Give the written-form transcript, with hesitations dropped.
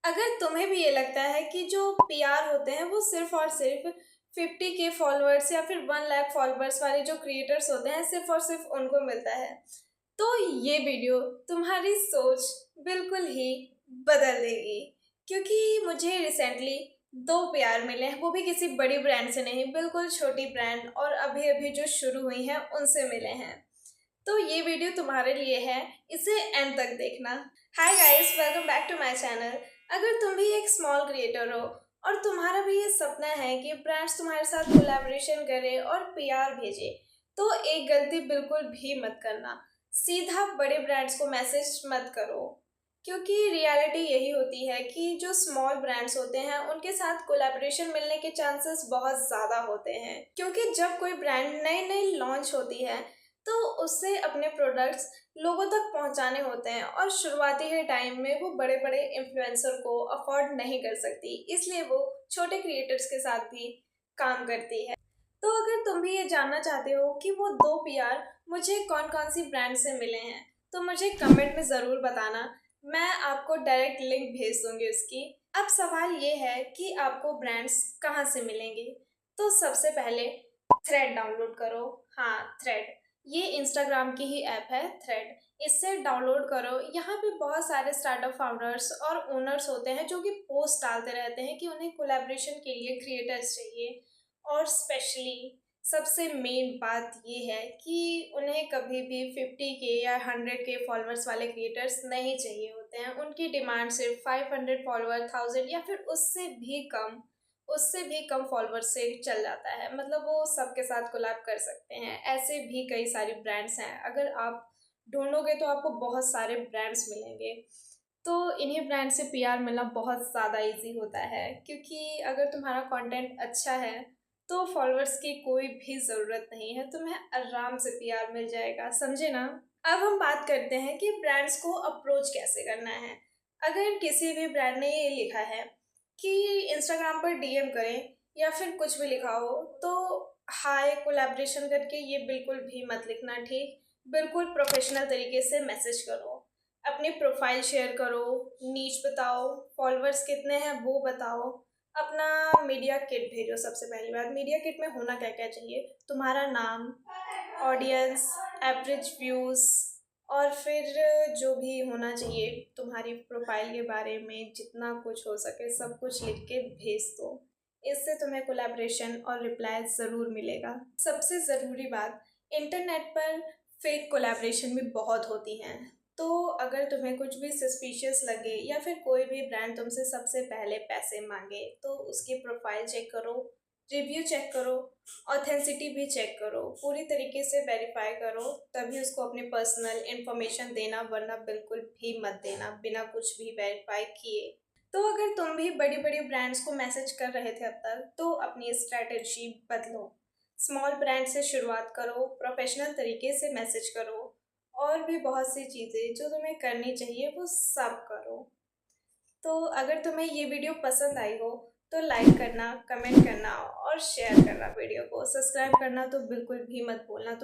अगर तुम्हें भी ये लगता है कि जो पीआर होते हैं वो सिर्फ और सिर्फ 50K फॉलोअर्स या फिर 1 लाख फॉलोअर्स वाले जो क्रिएटर्स होते हैं सिर्फ और सिर्फ उनको मिलता है, तो ये वीडियो तुम्हारी सोच बिल्कुल ही बदल देगी। क्योंकि मुझे रिसेंटली 2 पीआर मिले हैं, वो भी किसी बड़ी ब्रांड से नहीं, बिल्कुल छोटी ब्रांड और अभी अभी जो शुरू हुई हैं उनसे मिले हैं। तो ये वीडियो तुम्हारे लिए है, इसे एंड तक देखना। Hi guys, welcome back to my channel. अगर तुम भी एक स्मॉल क्रिएटर हो और तुम्हारा भी ये सपना है कि ब्रांड्स तुम्हारे साथ कोलैबोरेशन करे और पीआर भेजे, तो एक गलती बिल्कुल भी मत करना। सीधा बड़े ब्रांड्स को मैसेज मत करो, क्योंकि रियलिटी यही होती है कि जो स्मॉल ब्रांड्स होते हैं उनके साथ कोलैबोरेशन मिलने के चांसेस बहुत ज़्यादा होते हैं। क्योंकि जब कोई ब्रांड नई नई लॉन्च होती है तो उससे अपने प्रोडक्ट्स लोगों तक पहुंचाने होते हैं, और शुरुआती के टाइम में वो बड़े बड़े इन्फ्लुएंसर को अफोर्ड नहीं कर सकती, इसलिए वो छोटे क्रिएटर्स के साथ भी काम करती है। तो अगर तुम भी ये जानना चाहते हो कि वो 2 पीआर मुझे कौन कौन सी ब्रांड से मिले हैं, तो मुझे कमेंट में ज़रूर बताना। मैं आपको डायरेक्ट लिंक भेज दूंगी उसकी। अब सवाल ये है कि आपको ब्रांड्स कहाँ से मिलेंगे। तो सबसे पहले थ्रेड डाउनलोड करो। हाँ, थ्रेड, ये इंस्टाग्राम की ही ऐप है थ्रेड। इससे डाउनलोड करो। यहाँ पे बहुत सारे स्टार्टअप फाउंडर्स और ओनर्स होते हैं जो कि पोस्ट डालते रहते हैं कि उन्हें कोलैबोरेशन के लिए क्रिएटर्स चाहिए। और स्पेशली सबसे मेन बात ये है कि उन्हें कभी भी 50K या 100K फॉलोअर्स वाले क्रिएटर्स नहीं चाहिए होते हैं। उनकी डिमांड सिर्फ 500 फॉलोअर, 1000 या फिर उससे भी कम फॉलोअर्स से चल जाता है। मतलब वो सबके साथ कोलैब कर सकते हैं। ऐसे भी कई सारी ब्रांड्स हैं, अगर आप ढूंढोगे तो आपको बहुत सारे ब्रांड्स मिलेंगे। तो इन्हीं ब्रांड से पीआर मिलना बहुत ज़्यादा इजी होता है, क्योंकि अगर तुम्हारा कंटेंट अच्छा है तो फॉलोअर्स की कोई भी ज़रूरत नहीं है, तुम्हें आराम से पीआर मिल जाएगा, समझे ना। अब हम बात करते हैं कि ब्रांड्स को अप्रोच कैसे करना है। अगर किसी भी ब्रांड ने ये लिखा है कि इंस्टाग्राम पर डीएम करें या फिर कुछ भी लिखा हो, तो हाय कोलैबोरेशन करके ये बिल्कुल भी मत लिखना, ठीक। बिल्कुल प्रोफेशनल तरीके से मैसेज करो, अपनी प्रोफाइल शेयर करो, नीच बताओ, फॉलोअर्स कितने हैं वो बताओ, अपना मीडिया किट भेजो। सबसे पहली बात, मीडिया किट में होना क्या क्या चाहिए: तुम्हारा नाम, ऑडियंस, एवरेज व्यूज़, और फिर जो भी होना चाहिए तुम्हारी प्रोफाइल के बारे में, जितना कुछ हो सके सब कुछ लिख के भेज दो। इससे तुम्हें कोलैबोरेशन और रिप्लाई ज़रूर मिलेगा। सबसे ज़रूरी बात, इंटरनेट पर फेक कोलैबोरेशन भी बहुत होती हैं। तो अगर तुम्हें कुछ भी सस्पिशियस लगे या फिर कोई भी ब्रांड तुमसे सबसे पहले पैसे मांगे, तो उसकी प्रोफाइल चेक करो, रिव्यू चेक करो, ऑथेंसिटी भी चेक करो, पूरी तरीके से वेरीफाई करो, तभी उसको अपनी पर्सनल इन्फॉर्मेशन देना, वरना बिल्कुल भी मत देना बिना कुछ भी वेरीफाई किए। तो अगर तुम भी बड़ी बड़ी ब्रांड्स को मैसेज कर रहे थे अब तक, तो अपनी स्ट्रैटेजी बदलो। स्मॉल ब्रांड से शुरुआत करो, प्रोफेशनल तरीके से मैसेज करो, और भी बहुत सी चीज़ें जो तुम्हें करनी चाहिए वो सब करो। तो अगर तुम्हें ये वीडियो पसंद आई हो तो लाइक करना, कमेंट करना और शेयर करना वीडियो को। सब्सक्राइब करना तो बिल्कुल भी मत भूलना। तुम